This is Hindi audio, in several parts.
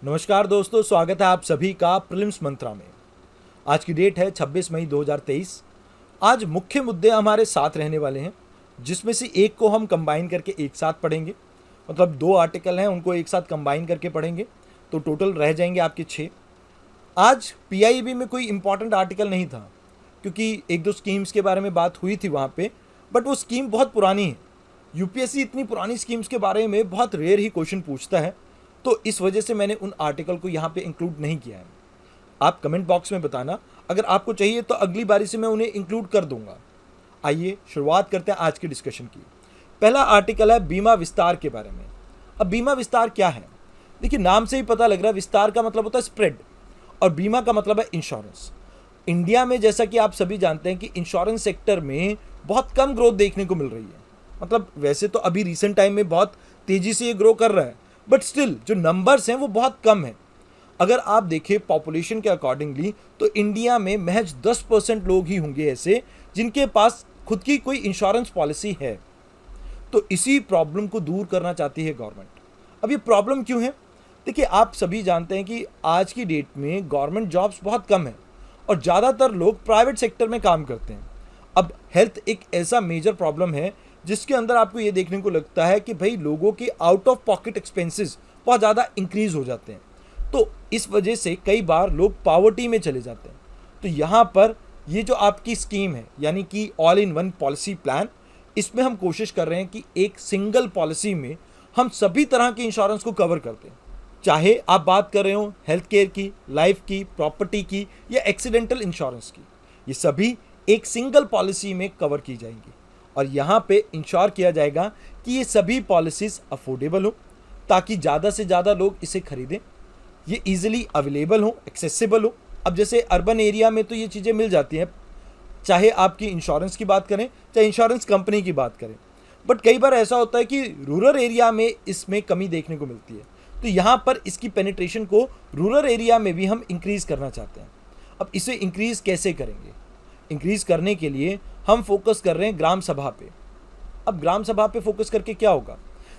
नमस्कार दोस्तों, स्वागत है आप सभी का प्रीलिम्स मंत्रा में। आज की डेट है 26 मई 2023। आज मुख्य मुद्दे हमारे साथ रहने वाले हैं, जिसमें से एक को हम कंबाइन करके एक साथ पढ़ेंगे। मतलब दो आर्टिकल हैं, उनको एक साथ कंबाइन करके पढ़ेंगे तो टोटल रह जाएंगे आपके 6। आज पीआईबी में कोई इंपॉर्टेंट आर्टिकल नहीं था, क्योंकि एक दो स्कीम्स के बारे में बात हुई थी वहाँ पे, बट वो स्कीम बहुत पुरानी है। यूपीएससी इतनी पुरानी स्कीम्स के बारे में बहुत रेयर ही क्वेश्चन पूछता है, तो इस वजह से मैंने उन आर्टिकल को यहाँ पे इंक्लूड नहीं किया है। आप कमेंट बॉक्स में बताना, अगर आपको चाहिए तो अगली बारी से मैं उन्हें इंक्लूड कर दूंगा। आइए शुरुआत करते हैं आज के डिस्कशन की। पहला आर्टिकल है बीमा विस्तार के बारे में। अब बीमा विस्तार क्या है? देखिए, नाम से ही पता लग रहा है, विस्तार का मतलब होता है स्प्रेड और बीमा का मतलब है इंश्योरेंस। इंडिया में जैसा कि आप सभी जानते हैं कि इंश्योरेंस सेक्टर में बहुत कम ग्रोथ देखने को मिल रही है। मतलब वैसे तो अभी रिसेंट टाइम में बहुत तेजी से ये ग्रो कर रहा है, बट स्टिल जो नंबर्स हैं वो बहुत कम है। अगर आप देखें पॉपुलेशन के अकॉर्डिंगली तो इंडिया में महज 10% लोग ही होंगे ऐसे जिनके पास खुद की कोई इंश्योरेंस पॉलिसी है। तो इसी प्रॉब्लम को दूर करना चाहती है गवर्नमेंट। अब ये प्रॉब्लम क्यों है? देखिए, आप सभी जानते हैं कि आज की डेट में गवर्नमेंट जॉब्स बहुत कम है और ज़्यादातर लोग प्राइवेट सेक्टर में काम करते हैं। अब हेल्थ एक ऐसा मेजर प्रॉब्लम है जिसके अंदर आपको ये देखने को लगता है कि भाई लोगों के आउट ऑफ पॉकेट एक्सपेंसेस बहुत ज़्यादा इंक्रीज हो जाते हैं। तो इस वजह से कई बार लोग पॉवर्टी में चले जाते हैं। तो यहाँ पर ये जो आपकी स्कीम है, यानी कि all in one policy plan, इसमें हम कोशिश कर रहे हैं कि एक सिंगल पॉलिसी में हम सभी तरह के इंश्योरेंस को कवर करते हैं। चाहे आप बात कर रहे हो हेल्थ केयर की, लाइफ की, प्रॉपर्टी की या एक्सीडेंटल इंश्योरेंस की, ये सभी एक सिंगल पॉलिसी में कवर की जाएंगी। और यहाँ पे इंश्योर किया जाएगा कि ये सभी पॉलिसीज़ अफोर्डेबल हो, ताकि ज़्यादा से ज़्यादा लोग इसे खरीदें, ये ईजिली अवेलेबल हो, एक्सेसिबल हो। अब जैसे अर्बन एरिया में तो ये चीज़ें मिल जाती हैं, चाहे आपकी इंश्योरेंस की बात करें चाहे इंश्योरेंस कंपनी की बात करें, बट कई बार ऐसा होता है कि रूरल एरिया में इसमें कमी देखने को मिलती है। तो यहाँ पर इसकी पेनिट्रेशन को रूरल एरिया में भी हम इंक्रीज़ करना चाहते हैं। अब इसे इंक्रीज़ कैसे करेंगे? इंक्रीज़ करने के लिए हम फोकस कर रहे हैं ग्राम सभा पे। अब ग्राम सभा पे फोकस करके क्या होगा?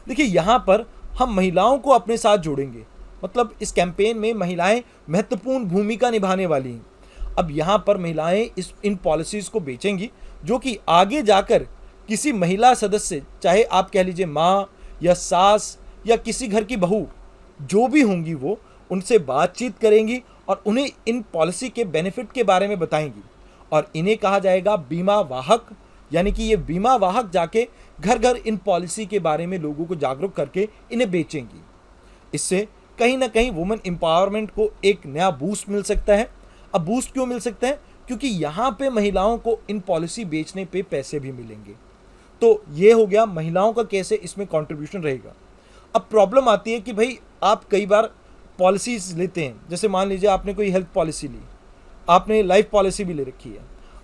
देखिए, यहाँ पर हम महिलाओं को अपने साथ जोड़ेंगे। मतलब इस कैंपेन में महिलाएं महत्वपूर्ण भूमिका निभाने वाली हैं। अब यहाँ पर महिलाएं इन पॉलिसीज़ को बेचेंगी, जो कि आगे जाकर किसी महिला सदस्य, चाहे आप कह लीजिए माँ या सास या किसी घर की बहू, जो भी होंगी वो उनसे बातचीत करेंगी और उन्हें इन पॉलिसी के बेनिफिट के बारे में बताएंगी। और इन्हें कहा जाएगा बीमा वाहक, यानी कि ये बीमा वाहक जाके घर घर इन पॉलिसी के बारे में लोगों को जागरूक करके इन्हें बेचेंगी। इससे कहीं ना कहीं वुमेन एम्पावरमेंट को एक नया बूस्ट मिल सकता है। अब बूस्ट क्यों मिल सकता है? क्योंकि यहाँ पे महिलाओं को इन पॉलिसी बेचने पे पैसे भी मिलेंगे। तो ये हो गया महिलाओं का कैसे इसमें कंट्रीब्यूशन रहेगा। अब प्रॉब्लम आती है कि भाई आप कई बार पॉलिसीज लेते हैं, जैसे मान लीजिए आपने कोई हेल्थ पॉलिसी ली, आपने लाइफ पॉलिसी भी ले रखी है।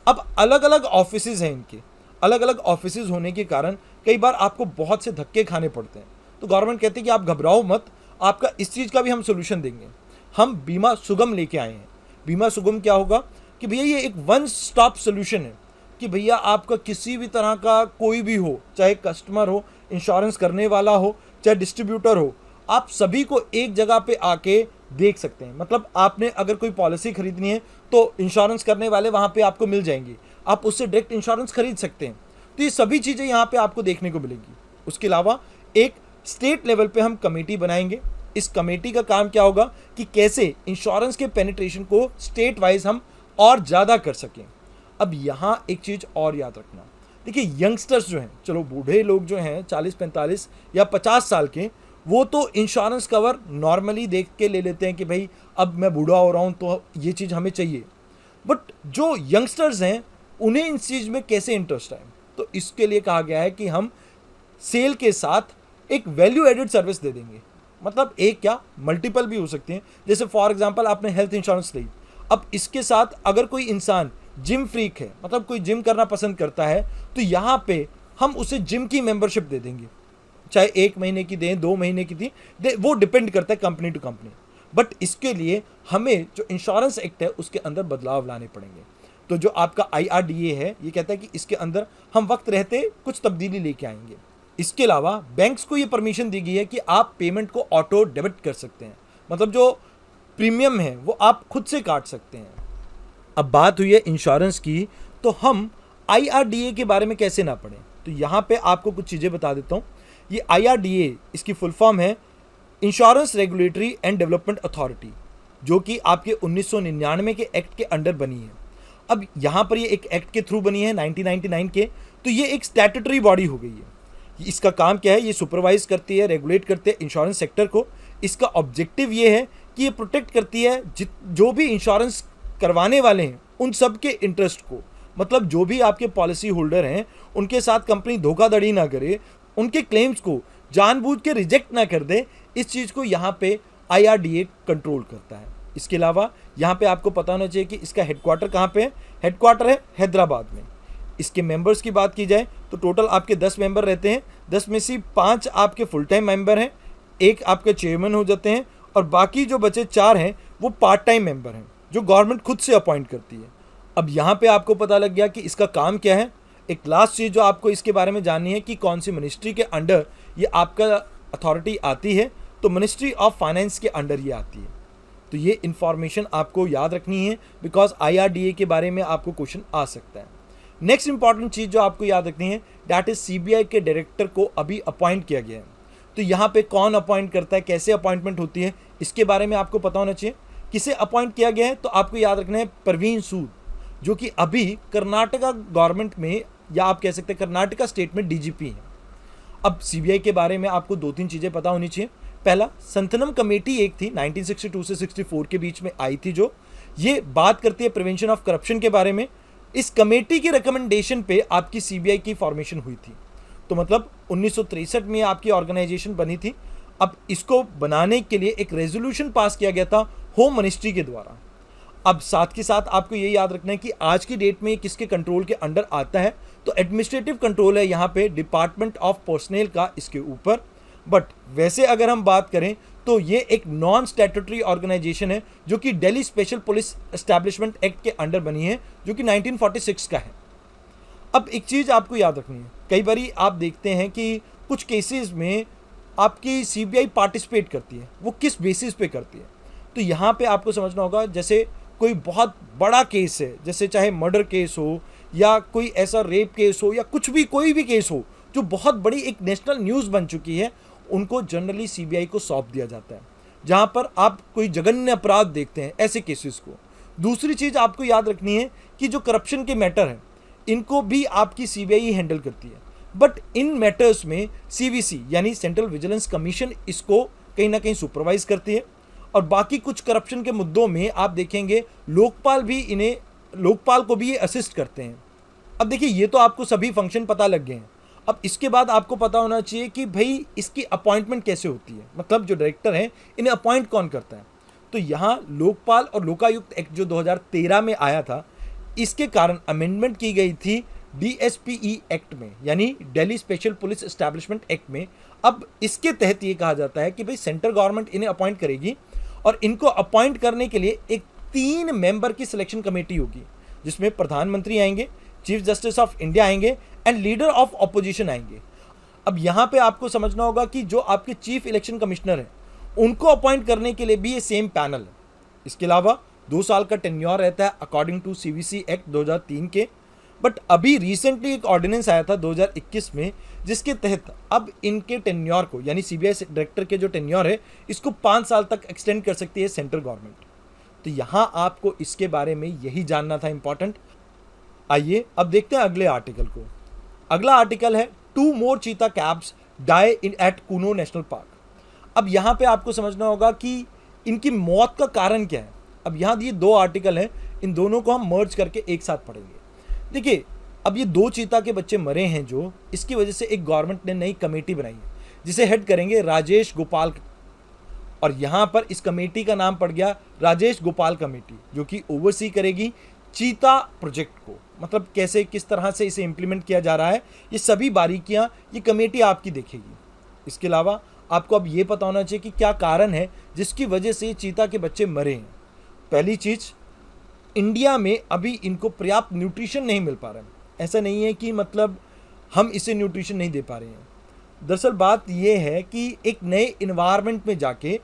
अब अलग अलग ऑफिसेज हैं, इनके अलग अलग ऑफिसेज होने के कारण कई बार आपको बहुत से धक्के खाने पड़ते हैं। तो गवर्नमेंट कहती है कि आप घबराओ मत, आपका इस चीज़ का भी हम सोल्यूशन देंगे। हम बीमा सुगम लेके आए हैं। बीमा सुगम क्या होगा कि भैया ये एक वन स्टॉप सोल्यूशन है कि भैया आपका किसी भी तरह का कोई भी हो, चाहे कस्टमर हो, इंश्योरेंस करने वाला हो, चाहे डिस्ट्रीब्यूटर हो, आप सभी को एक जगह पे आके देख सकते हैं। मतलब आपने अगर कोई पॉलिसी खरीदनी है तो इंश्योरेंस करने वाले वहाँ पे आपको मिल जाएंगे, आप उससे डायरेक्ट इंश्योरेंस खरीद सकते हैं। तो ये सभी चीज़ें यहाँ पे आपको देखने को मिलेंगी। उसके अलावा एक स्टेट लेवल पे हम कमेटी बनाएंगे। इस कमेटी का काम क्या होगा कि कैसे इंश्योरेंस के पेनिट्रेशन को स्टेट वाइज हम और ज़्यादा कर सकें। अब यहाँ एक चीज़ और याद रखना, देखिए यंगस्टर्स जो हैं, चलो बूढ़े लोग जो हैं 40-45 या 50 साल के, वो तो इंश्योरेंस कवर नॉर्मली देख के ले लेते हैं कि भाई अब मैं बूढ़ा हो रहा हूँ तो ये चीज़ हमें चाहिए। बट जो यंगस्टर्स हैं उन्हें इस चीज़ में कैसे इंटरेस्ट है, तो इसके लिए कहा गया है कि हम सेल के साथ एक वैल्यू एडेड सर्विस दे देंगे। मतलब एक क्या, मल्टीपल भी हो सकते हैं। जैसे फॉर एग्जांपल आपने हेल्थ इंश्योरेंस ली, अब इसके साथ अगर कोई इंसान जिम फ्रीक है, मतलब कोई जिम करना पसंद करता है, तो यहाँ पे हम उसे जिम की मेंबरशिप दे देंगे। चाहे 1 महीने की दें, 2 महीने की दें, वो डिपेंड करता है कंपनी टू कंपनी। बट इसके लिए हमें जो इंश्योरेंस एक्ट है उसके अंदर बदलाव लाने पड़ेंगे। तो जो आपका IRDA है ये कहता है कि इसके अंदर हम वक्त रहते कुछ तब्दीली लेके आएंगे। इसके अलावा बैंक्स को ये परमिशन दी गई है कि आप पेमेंट को ऑटो डेबिट कर सकते हैं। मतलब जो प्रीमियम है वो आप खुद से काट सकते हैं। अब बात हुई है इंश्योरेंस की, तो हम IRDA के बारे में कैसे ना पढ़ें, तो यहाँ पे आपको कुछ चीज़ें बता देता हूँ। ये IRDA इसकी फुल फॉर्म है insurance regulatory and development authority, जो कि आपके 1999 के एक्ट के अंडर बनी है। अब यहाँ पर ये एक एक्ट के थ्रू बनी है 1999 के, तो ये एक स्टैट्यूटरी बॉडी हो गई है। इसका काम क्या है, ये सुपरवाइज करती है, रेगुलेट करती है इंश्योरेंस सेक्टर को। इसका ऑब्जेक्टिव ये है कि ये प्रोटेक्ट करती है जो भी इंश्योरेंस करवाने वाले हैं उन सब के इंटरेस्ट को, मतलब जो भी आपके पॉलिसी होल्डर हैं उनके साथ कंपनी धोखाधड़ी ना करे, उनके क्लेम्स को जानबूझ के रिजेक्ट ना कर दे, इस चीज़ को यहाँ पे IRDA कंट्रोल करता है। इसके अलावा यहाँ पे आपको पता होना चाहिए कि इसका हेडक्वार्टर कहाँ पे है। हेडक्वार्टर है हैदराबाद में। इसके मेंबर्स की बात की जाए तो टोटल आपके 10 मेंबर रहते हैं। 10 में से 5 आपके फुल टाइम मेंबर हैं, एक आपके चेयरमैन हो जाते हैं, और बाकी जो बचे 4 हैं वो पार्ट टाइम मेंबर हैं जो गवर्नमेंट खुद से अपॉइंट करती है। अब यहाँ पे आपको पता लग गया कि इसका काम क्या है। एक लास्ट चीज़ जो आपको इसके बारे में जाननी है कि कौन सी मिनिस्ट्री के अंडर ये आपका अथॉरिटी आती है, तो मिनिस्ट्री ऑफ फाइनेंस के अंडर ये आती है। तो ये इन्फॉर्मेशन आपको याद रखनी है, बिकॉज IRDA के बारे में आपको क्वेश्चन आ सकता है। नेक्स्ट इंपॉर्टेंट चीज़ जो आपको याद रखनी है, दैट इज CBI के डायरेक्टर को अभी अपॉइंट किया गया है। तो यहाँ पे कौन अपॉइंट करता है, कैसे अपॉइंटमेंट होती है, इसके बारे में आपको पता होना चाहिए। किसे अपॉइंट किया गया है, तो आपको याद रखना है परवीन सूद, जो कि अभी कर्नाटका गवर्नमेंट में, या आप कह सकते हैं कर्नाटका स्टेट में DGP हैं। अब CBI के बारे में आपको 2-3 चीज़ें पता होनी चाहिए। पहला, संतनम कमेटी एक थी 1962 से 64 के बीच में आई थी, जो ये बात करती है प्रिवेंशन ऑफ करप्शन के बारे में। इस कमेटी के रिकमेंडेशन पे आपकी CBI की फॉर्मेशन हुई थी। तो मतलब 1963 में आपकी ऑर्गेनाइजेशन बनी थी। अब इसको बनाने के लिए एक रेजोल्यूशन पास किया गया था होम मिनिस्ट्री के द्वारा। अब साथ के साथ आपको ये याद रखना है कि आज की डेट में किसके कंट्रोल के अंडर आता है, तो एडमिनिस्ट्रेटिव कंट्रोल है यहाँ पे डिपार्टमेंट ऑफ पर्सनल का इसके ऊपर। बट वैसे अगर हम बात करें तो ये एक नॉन स्टैट्यूटरी ऑर्गेनाइजेशन है, जो कि Delhi special police establishment act के अंडर बनी है, जो कि 1946 का है। अब एक चीज़ आपको याद रखनी है, कई बार आप देखते हैं कि कुछ केसेस में आपकी CBI पार्टिसिपेट करती है, वो किस बेसिस पे करती है। तो यहाँ पे आपको समझना होगा, जैसे कोई बहुत बड़ा केस है, जैसे चाहे मर्डर केस हो या कोई ऐसा रेप केस हो या कुछ भी, कोई भी केस हो जो बहुत बड़ी एक नेशनल न्यूज़ बन चुकी है, उनको जनरली CBI को सौंप दिया जाता है, जहाँ पर आप कोई जघन्य अपराध देखते हैं ऐसे केसेस को। दूसरी चीज़ आपको याद रखनी है कि जो करप्शन के मैटर हैं, इनको भी आपकी CBI ही हैंडल करती है। बट इन मैटर्स में CVC यानी सेंट्रल विजिलेंस कमीशन इसको कहीं ना कहीं सुपरवाइज करती है। और बाकी कुछ करप्शन के मुद्दों में आप देखेंगे लोकपाल को भी ये असिस्ट करते हैं। अब देखिए, ये तो आपको सभी फंक्शन पता लग गए हैं। अब इसके बाद आपको पता होना चाहिए कि भाई इसकी अपॉइंटमेंट कैसे होती है, मतलब जो डायरेक्टर हैं इन्हें अपॉइंट कौन करता है। तो यहाँ लोकपाल और लोकायुक्त एक्ट जो 2013 में आया था, इसके कारण अमेंडमेंट की गई थी DSPE एक्ट में, यानी Delhi special police establishment act में। अब इसके तहत ये कहा जाता है कि भाई सेंट्रल गवर्नमेंट इन्हें अपॉइंट करेगी, और इनको अपॉइंट करने के लिए एक 3 मेंबर की सिलेक्शन कमेटी होगी, जिसमें प्रधानमंत्री आएंगे, चीफ जस्टिस ऑफ इंडिया आएंगे एंड लीडर ऑफ ऑपोजिशन आएंगे। अब यहाँ पे आपको समझना होगा कि जो आपके चीफ इलेक्शन कमिश्नर हैं, उनको अपॉइंट करने के लिए भी ये सेम पैनल है। इसके अलावा 2 साल का टेन्योर रहता है अकॉर्डिंग टू CVC एक्ट 2003 के। बट अभी रिसेंटली एक ऑर्डिनेंस आया था 2021 में, जिसके तहत अब इनके टेन्योर को, यानी CBI डायरेक्टर के जो टेन्योर है, इसको 5 साल तक एक्सटेंड कर सकती है सेंट्रल गवर्नमेंट। तो यहाँ आपको इसके बारे में यही जानना था इंपॉर्टेंट। आइए अब देखते हैं अगले आर्टिकल को। अगला आर्टिकल है 2 more चीता कैब्स डाई इन एट कुनो नेशनल पार्क। अब यहाँ पे आपको समझना होगा कि इनकी मौत का कारण क्या है। अब यहाँ ये 2 आर्टिकल हैं, इन दोनों को हम मर्ज करके एक साथ पढ़ेंगे। देखिए, अब ये 2 चीता के बच्चे मरे हैं, जो इसकी वजह से एक गवर्नमेंट ने नई कमेटी बनाई है, जिसे हेड करेंगे राजेश गोपाल। और यहाँ पर इस कमेटी का नाम पड़ गया राजेश गोपाल कमेटी, जो कि ओवरसी करेगी चीता प्रोजेक्ट को, मतलब कैसे किस तरह से इसे इम्प्लीमेंट किया जा रहा है, ये सभी बारीकियां ये कमेटी आपकी देखेगी। इसके अलावा आपको अब ये पता होना चाहिए कि क्या कारण है जिसकी वजह से चीता के बच्चे मरे हैं। पहली चीज़, इंडिया में अभी इनको पर्याप्त न्यूट्रिशन नहीं मिल पा रहा है। ऐसा नहीं है कि मतलब हम इसे न्यूट्रिशन नहीं दे पा रहे हैं। दरअसल बात यह है कि एक नए इन्वायरमेंट में जाके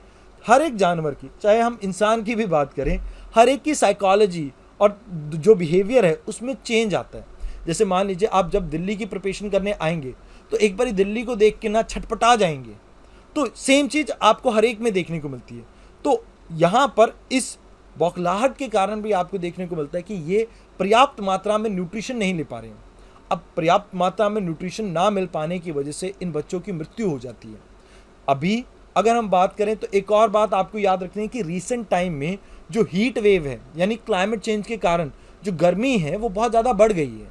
हर एक जानवर की, चाहे हम इंसान की भी बात करें, हर एक की साइकोलॉजी और जो बिहेवियर है उसमें चेंज आता है। जैसे मान लीजिए आप जब दिल्ली की प्रिपरेशन करने आएंगे तो एक बारी दिल्ली को देख के ना छटपटा जाएंगे, तो सेम चीज़ आपको हर एक में देखने को मिलती है। तो यहाँ पर इस बौखलाहट के कारण भी आपको देखने को मिलता है कि ये पर्याप्त मात्रा में न्यूट्रिशन नहीं ले पा रहे हैं। अब पर्याप्त मात्रा में न्यूट्रिशन ना मिल पाने की वजह से इन बच्चों की मृत्यु हो जाती है। अभी अगर हम बात करें तो एक और बात आपको याद रखनी है कि रीसेंट टाइम में जो हीट वेव है, यानी क्लाइमेट चेंज के कारण जो गर्मी है वो बहुत ज़्यादा बढ़ गई है।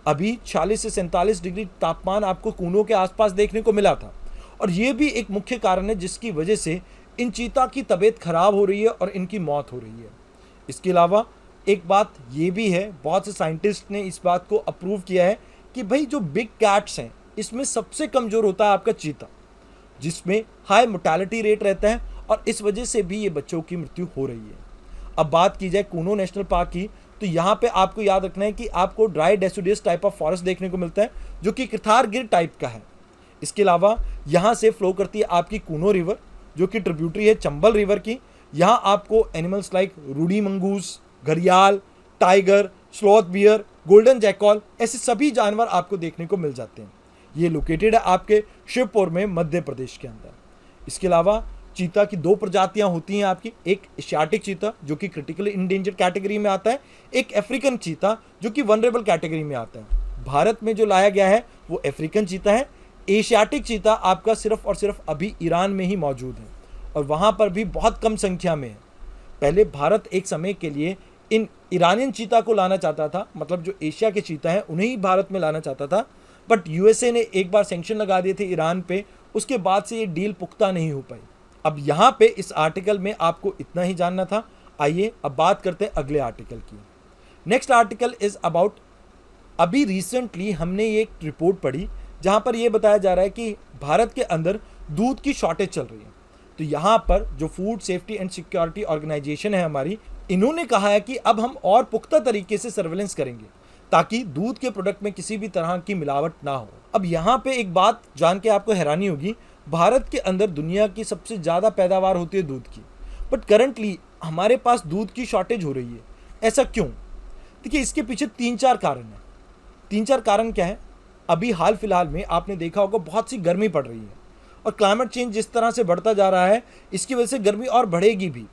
अभी 40 से 47 डिग्री तापमान आपको कूनों के आसपास देखने को मिला था, और ये भी एक मुख्य कारण है जिसकी वजह से इन चीता की तबीयत खराब हो रही है और इनकी मौत हो रही है। इसके अलावा एक बात ये भी है, बहुत से साइंटिस्ट ने इस बात को अप्रूव किया है कि भाई जो बिग कैट्स हैं इसमें सबसे कमज़ोर होता है आपका चीता, जिसमें हाई मोर्टेलिटी रेट रहता है, और इस वजह से भी ये बच्चों की मृत्यु हो रही है। अब बात की जाए कूनो नेशनल पार्क की, तो यहाँ पे आपको याद रखना है कि आपको dry deciduous type of forest देखने को मिलता है जो कि किथार गिर टाइप का है। इसके अलावा यहाँ से फ्लो करती है आपकी कूनो रिवर जो कि ट्रिब्यूटरी है चंबल रिवर की। यहाँ आपको एनिमल्स लाइक रूडी मंगूस, घड़ियाल, tiger, sloth bear, golden jackal, ऐसे सभी जानवर आपको देखने को मिल जाते हैं। ये लोकेटेड है आपके शिवपुर में, मध्य प्रदेश के अंदर। इसके अलावा चीता की दो प्रजातियां होती हैं आपकी, एक एशियाटिक चीता जो कि क्रिटिकली इंडेंजर्ड कैटेगरी में आता है, एक अफ्रीकन चीता जो कि वनरेबल कैटेगरी में आता है। भारत में जो लाया गया है वो अफ्रीकन चीता है। एशियाटिक चीता आपका सिर्फ और सिर्फ अभी ईरान में ही मौजूद है, और वहाँ पर भी बहुत कम संख्या में है। पहले भारत एक समय के लिए इन ईरानियन चीता को लाना चाहता था, मतलब जो एशिया के चीता हैं उन्हें ही भारत में लाना चाहता था, बट यूएसए ने एक बार सैंक्शन लगा दिए थे ईरान पे, उसके बाद से ये डील पुख्ता नहीं हो पाई। अब यहाँ पे इस आर्टिकल में आपको इतना ही जानना था। आइए अब बात करते हैं अगले आर्टिकल की। नेक्स्ट आर्टिकल इज अबाउट, अभी रिसेंटली हमने ये एक रिपोर्ट पढ़ी जहाँ पर यह बताया जा रहा है कि भारत के अंदर दूध की शॉर्टेज चल रही है। तो यहाँ पर जो food safety and security organisation है हमारी, इन्होंने कहा है कि अब हम और पुख्ता तरीके से सर्वेलेंस करेंगे ताकि दूध के प्रोडक्ट में किसी भी तरह की मिलावट ना हो। अब यहाँ पे एक बात जान के आपको हैरानी होगी, भारत के अंदर दुनिया की सबसे ज़्यादा पैदावार होती है दूध की, बट करंटली हमारे पास दूध की शॉर्टेज हो रही है। ऐसा क्यों? देखिए, इसके पीछे 3-4 कारण हैं। 3-4 कारण क्या है? अभी हाल फिलहाल में आपने देखा होगा बहुत सी गर्मी पड़ रही है, और क्लाइमेट चेंज जिस तरह से बढ़ता जा रहा है इसकी वजह से गर्मी और बढ़ेगी भी।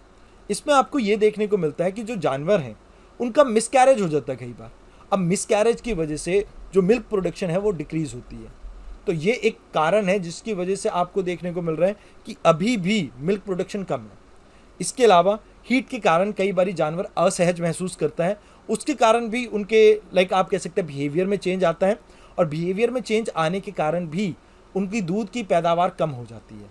इसमें आपको ये देखने को मिलता है कि जो जानवर हैं उनका मिसकैरेज हो जाता है कई बार। अब मिसकैरेज की वजह से जो मिल्क प्रोडक्शन है वो डिक्रीज होती है। तो ये एक कारण है जिसकी वजह से आपको देखने को मिल रहा है कि अभी भी मिल्क प्रोडक्शन कम है। इसके अलावा हीट के कारण कई बार जानवर असहज महसूस करता है, उसके कारण भी उनके आप कह सकते हैं बिहेवियर में चेंज आता है, और बिहेवियर में चेंज आने के कारण भी उनकी दूध की पैदावार कम हो जाती है।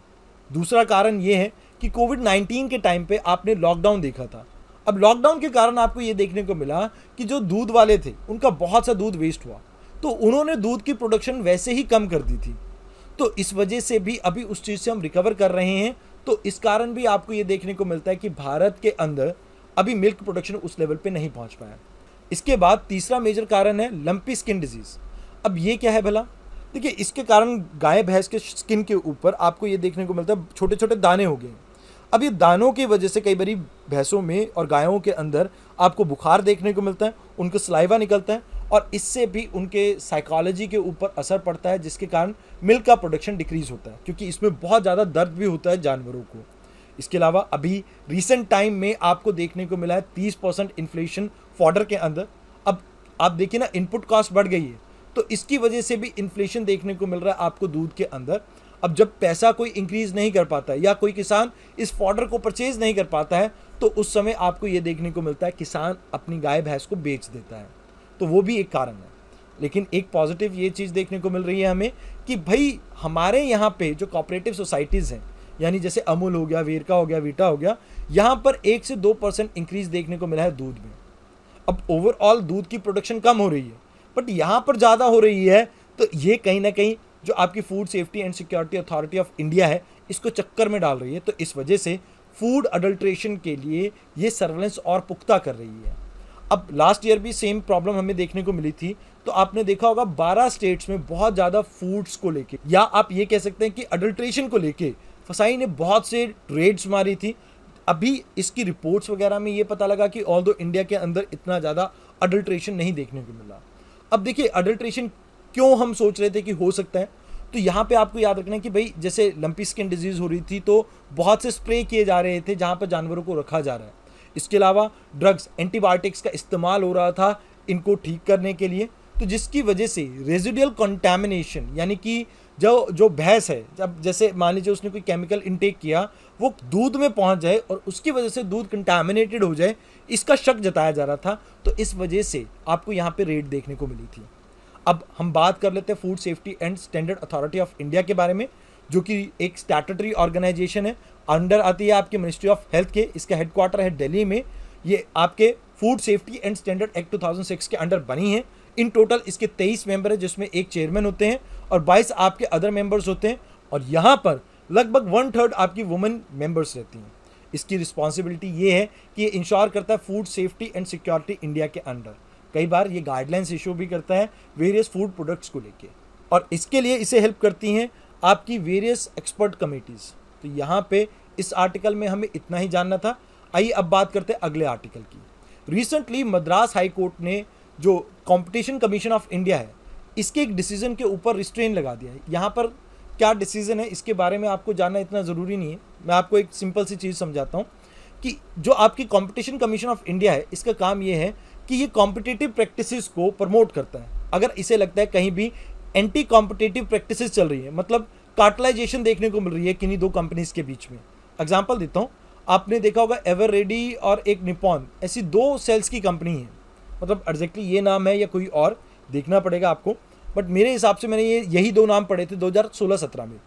दूसरा कारण ये है कि कोविड-19 के टाइम पे आपने लॉकडाउन देखा था। अब लॉकडाउन के कारण आपको ये देखने को मिला कि जो दूध वाले थे उनका बहुत सा दूध वेस्ट हुआ, तो उन्होंने दूध की प्रोडक्शन वैसे ही कम कर दी थी। तो इस वजह से भी अभी उस चीज़ से हम रिकवर कर रहे हैं। तो इस कारण भी आपको ये देखने को मिलता है कि भारत के अंदर अभी मिल्क प्रोडक्शन उस लेवल पे नहीं पहुंच पाया। इसके बाद तीसरा मेजर कारण है लंपी स्किन डिजीज़। अब ये क्या है भला? देखिए, इसके कारण गाय भैंस के स्किन के ऊपर आपको ये देखने को मिलता है छोटे छोटे दाने हो गए। अब ये दानों की वजह से कई बारी भैंसों में और गायों के अंदर आपको बुखार देखने को मिलता है, उनका सलाइवा निकलता है, और इससे भी उनके साइकोलॉजी के ऊपर असर पड़ता है, जिसके कारण मिल्क का प्रोडक्शन डिक्रीज होता है, क्योंकि इसमें बहुत ज़्यादा दर्द भी होता है जानवरों को। इसके अलावा अभी रिसेंट टाइम में आपको देखने को मिला है 30% इन्फ्लेशन फॉडर के अंदर। अब आप देखिए ना, इनपुट कॉस्ट बढ़ गई है, तो इसकी वजह से भी इन्फ्लेशन देखने को मिल रहा है आपको दूध के अंदर। अब जब पैसा कोई इंक्रीज़ नहीं कर पाता है या कोई किसान इस फॉडर को परचेज नहीं कर पाता है, तो उस समय आपको ये देखने को मिलता है किसान अपनी गाय भैंस को बेच देता है। तो वो भी एक कारण है। लेकिन एक पॉजिटिव ये चीज़ देखने को मिल रही है हमें कि भाई हमारे यहाँ पे जो कोऑपरेटिव सोसाइटीज़ हैं, यानी जैसे अमूल हो गया, वेरका हो गया, वीटा हो गया, यहाँ पर 1 से 2% इंक्रीज़ देखने को मिला है दूध में। अब ओवरऑल दूध की प्रोडक्शन कम हो रही है, बट यहाँ पर ज़्यादा हो रही है। तो ये कहीं ना कहीं जो आपकी food safety and security authority of India है इसको चक्कर में डाल रही है। तो इस वजह से फूड अडल्ट्रेशन के लिए ये सर्वेलेंस और पुख्ता कर रही है। अब लास्ट ईयर भी सेम प्रॉब्लम हमें देखने को मिली थी। तो आपने देखा होगा 12 स्टेट्स में बहुत ज़्यादा फूड्स को लेके, या आप ये कह सकते हैं कि अडल्ट्रेशन को लेके फसाई ने बहुत से रेड्स मारी थी। अभी इसकी रिपोर्ट्स वगैरह में ये पता लगा कि ऑल्दो इंडिया के अंदर इतना ज़्यादा अडल्ट्रेशन नहीं देखने को मिला। अब देखिए अडल्ट्रेशन क्यों हम सोच रहे थे कि हो सकता है, तो यहाँ पे आपको याद रखना है कि भाई जैसे लंपी स्किन डिजीज़ हो रही थी तो बहुत से स्प्रे किए जा रहे थे जहाँ पर जानवरों को रखा जा रहा है। इसके अलावा ड्रग्स, एंटीबायोटिक्स का इस्तेमाल हो रहा था इनको ठीक करने के लिए, तो जिसकी वजह से रेजिडुअल कंटामिनेशन यानी कि जो भैंस है, जब जैसे मान लीजिए उसने कोई केमिकल इनटेक किया वो दूध में पहुंच जाए और उसकी वजह से दूध कंटामिनेटेड हो जाए, इसका शक जताया जा रहा था। तो इस वजह से आपको यहाँ पे रेड देखने को मिली थी। अब हम बात कर लेते हैं food safety and standard authority of India के बारे में, जो कि एक स्टैट्यूटरी ऑर्गेनाइजेशन है, अंडर आती है आपके मिनिस्ट्री ऑफ हेल्थ के। इसका हेडक्वार्टर है दिल्ली में। ये आपके food safety and standard act 2006 के अंडर बनी है। इन टोटल इसके 23 मेंबर है, जिसमें एक चेयरमैन होते हैं और 22 आपके अदर मेंबर्स होते हैं, और यहाँ पर लगभग 1/3 आपकी वुमेन मेंबर्स रहती हैं। इसकी रिस्पॉन्सिबिलिटी ये है कि ये इंश्योर करता है food safety and security India के अंडर। कई बार ये गाइडलाइंस इशू भी करता है वेरियस फूड प्रोडक्ट्स को लेके, और इसके लिए इसे हेल्प करती हैं आपकी वेरियस एक्सपर्ट कमेटीज़। तो यहाँ पे इस आर्टिकल में हमें इतना ही जानना था। आइए अब बात करते हैं अगले आर्टिकल की। रिसेंटली मद्रास हाई कोर्ट ने जो कंपटीशन कमीशन ऑफ इंडिया है, इसके एक डिसीजन के ऊपर रिस्ट्रेन लगा दिया है। यहाँ पर क्या डिसीजन है इसके बारे में आपको जानना इतना ज़रूरी नहीं है, मैं आपको एक सिंपल सी चीज़ समझाता हूँ कि जो आपकी कंपटीशन कमीशन ऑफ इंडिया है, इसका काम ये है कि ये कॉम्पिटिटिव प्रैक्टिसेस को प्रमोट करता है। अगर इसे लगता है कहीं भी एंटी कॉम्पिटिटिव प्रैक्टिसेस चल रही है, मतलब कार्टलाइजेशन देखने को मिल रही है किन्हीं दो कंपनीज के बीच में। एग्जांपल देता हूँ, आपने देखा होगा एवर रेडी और एक निपॉन, ऐसी दो सेल्स की कंपनी है, मतलब एग्जैक्टली ये नाम है या कोई और देखना पड़ेगा आपको, बट मेरे हिसाब से मैंने यही दो नाम पढ़े थे 2016-17 में।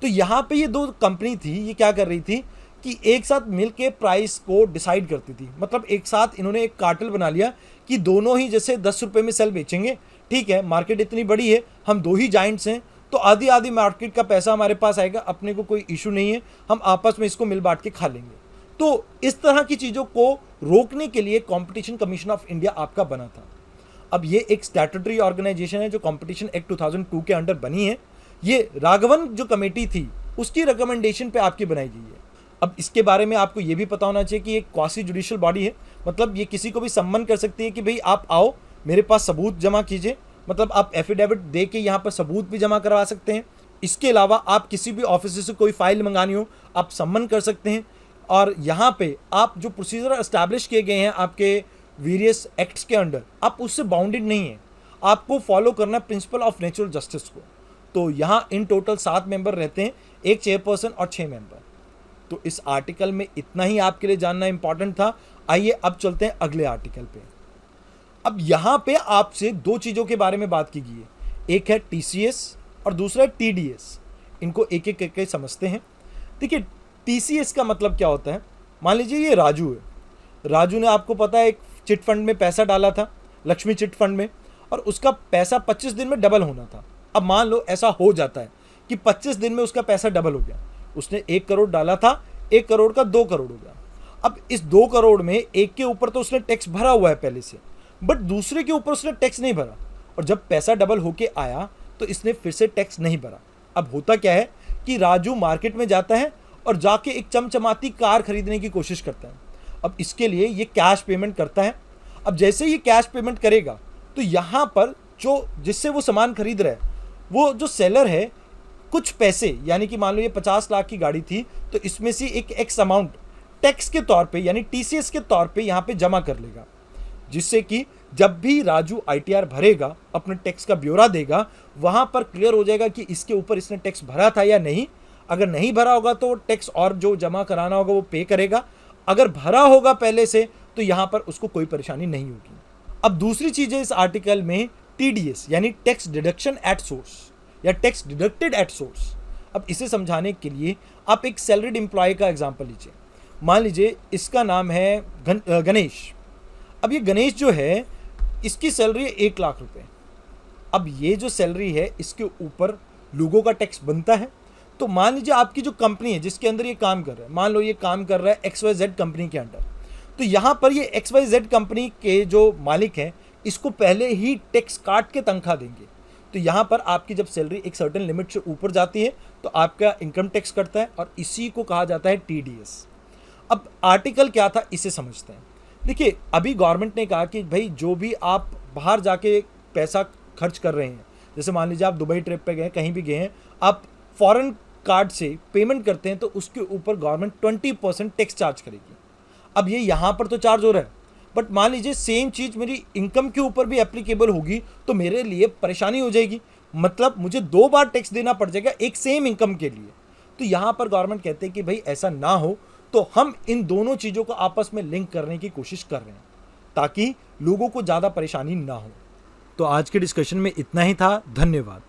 तो यहाँ पे ये दो कंपनी थी, ये क्या कर रही थी कि एक साथ मिल के प्राइस को डिसाइड करती थी। मतलब एक साथ इन्होंने एक कार्टेल बना लिया कि दोनों ही जैसे 10 रुपये में सेल बेचेंगे, ठीक है, मार्केट इतनी बड़ी है, हम दो ही जाइंट्स हैं, तो आधी आधी मार्केट का पैसा हमारे पास आएगा, अपने को कोई इशू नहीं है, हम आपस में इसको मिल बांट के खा लेंगे। तो इस तरह की चीज़ों को रोकने के लिए कंपटीशन कमीशन ऑफ इंडिया आपका बना था। अब ये एक स्टैट्यूटरी ऑर्गेनाइजेशन है जो कंपटीशन एक्ट 2002 के अंडर बनी है। ये राघवन जो कमेटी थी उसकी रिकमेंडेशन पे आपकी बनाई गई है। अब इसके बारे में आपको ये भी पता होना चाहिए कि एक क्वासी जुडिशियल बॉडी है, मतलब ये किसी को भी सम्मन कर सकती है कि भाई आप आओ मेरे पास सबूत जमा कीजिए, मतलब आप एफिडेविट दे के यहाँ पर सबूत भी जमा करवा सकते हैं। इसके अलावा आप किसी भी ऑफिस से कोई फाइल मंगानी हो आप सम्मन कर सकते हैं, और यहाँ पे आप जो प्रोसीजर एस्टैब्लिश किए गए हैं आपके वेरियस एक्ट्स के अंडर, आप उससे बाउंडेड नहीं है, आपको फॉलो करना प्रिंसिपल ऑफ नेचुरल जस्टिस को। तो यहाँ इन टोटल 7 मेंबर रहते हैं, एक चेयरपर्सन और 6 मेंबर। तो इस आर्टिकल में इतना ही आपके लिए जानना इंपॉर्टेंट था। आइए अब चलते हैं अगले आर्टिकल पे। अब यहाँ पे आपसे दो चीज़ों के बारे में बात की गई है, एक है TCS और दूसरा है TDS। इनको एक एक करके समझते हैं। देखिए TCS का मतलब क्या होता है। मान लीजिए ये राजू है, राजू ने आपको पता है एक चिट फंड में पैसा डाला था, लक्ष्मी चिट फंड में, और उसका पैसा 25 दिन में डबल होना था। अब मान लो ऐसा हो जाता है कि 25 दिन में उसका पैसा डबल हो गया, उसने 1 करोड़ डाला था, 1 करोड़ का 2 करोड़ हो गया। अब इस 2 करोड़ में एक के ऊपर तो उसने टैक्स भरा हुआ है पहले से, बट दूसरे के ऊपर उसने टैक्स नहीं भरा, और जब पैसा डबल होके आया तो इसने फिर से टैक्स नहीं भरा। अब होता क्या है कि राजू मार्केट में जाता है और जाके एक चमचमाती कार खरीदने की कोशिश करता है। अब इसके लिए ये कैश पेमेंट करता है। अब जैसे ये कैश पेमेंट करेगा तो यहाँ पर जो जिससे वो सामान खरीद रहा है, वो जो सेलर है कुछ पैसे, यानी कि मान लो ये 50 लाख की गाड़ी थी तो इसमें से एक एक्स अमाउंट टैक्स के तौर पे यानी TCS के तौर पे यहाँ पे जमा कर लेगा, जिससे कि जब भी राजू ITR भरेगा, अपने टैक्स का ब्यौरा देगा, वहाँ पर क्लियर हो जाएगा कि इसके ऊपर इसने टैक्स भरा था या नहीं। अगर नहीं भरा होगा तो टैक्स और जो जमा कराना होगा वो पे करेगा, अगर भरा होगा पहले से तो यहाँ पर उसको कोई परेशानी नहीं होगी। अब दूसरी चीज़ है इस आर्टिकल में TDS यानी टैक्स डिडक्शन एट सोर्स या टैक्स डिडक्टेड एट सोर्स। अब इसे समझाने के लिए आप एक सैलरीड एम्प्लॉय का एग्जांपल लीजिए। मान लीजिए इसका नाम है गणेश। अब ये गणेश जो है इसकी सैलरी है 1 लाख रुपए। अब ये जो सैलरी है इसके ऊपर लोगों का टैक्स बनता है। तो मान लीजिए आपकी जो कंपनी है जिसके अंदर ये काम कर रहा है, मान लो ये काम कर रहा है XYZ कंपनी के अंडर, तो यहाँ पर ये XYZ कंपनी के जो मालिक हैं इसको पहले ही टैक्स काट के तनख्वाह देंगे, तो यहाँ पर आपकी जब सैलरी एक सर्टेन लिमिट से ऊपर जाती है तो आपका इनकम टैक्स कटता है और इसी को कहा जाता है TDS। अब आर्टिकल क्या था इसे समझते हैं। देखिए, अभी गवर्नमेंट ने कहा कि भाई जो भी आप बाहर जाके पैसा खर्च कर रहे हैं, जैसे मान लीजिए आप दुबई ट्रिप पे गए, कहीं भी गए हैं, आप फॉरेन कार्ड से पेमेंट करते हैं तो उसके ऊपर गवर्नमेंट 20% टैक्स चार्ज करेगी। अब ये यहाँ पर तो चार्ज हो रहा है, बट मान लीजिए सेम चीज़ मेरी इनकम के ऊपर भी एप्लीकेबल होगी तो मेरे लिए परेशानी हो जाएगी। मतलब मुझे 2 बार टैक्स देना पड़ जाएगा एक सेम इनकम के लिए। तो यहाँ पर गवर्नमेंट कहते हैं कि भाई ऐसा ना हो, तो हम इन दोनों चीज़ों को आपस में लिंक करने की कोशिश कर रहे हैं ताकि लोगों को ज़्यादा परेशानी ना हो। तो आज के डिस्कशन में इतना ही था। धन्यवाद।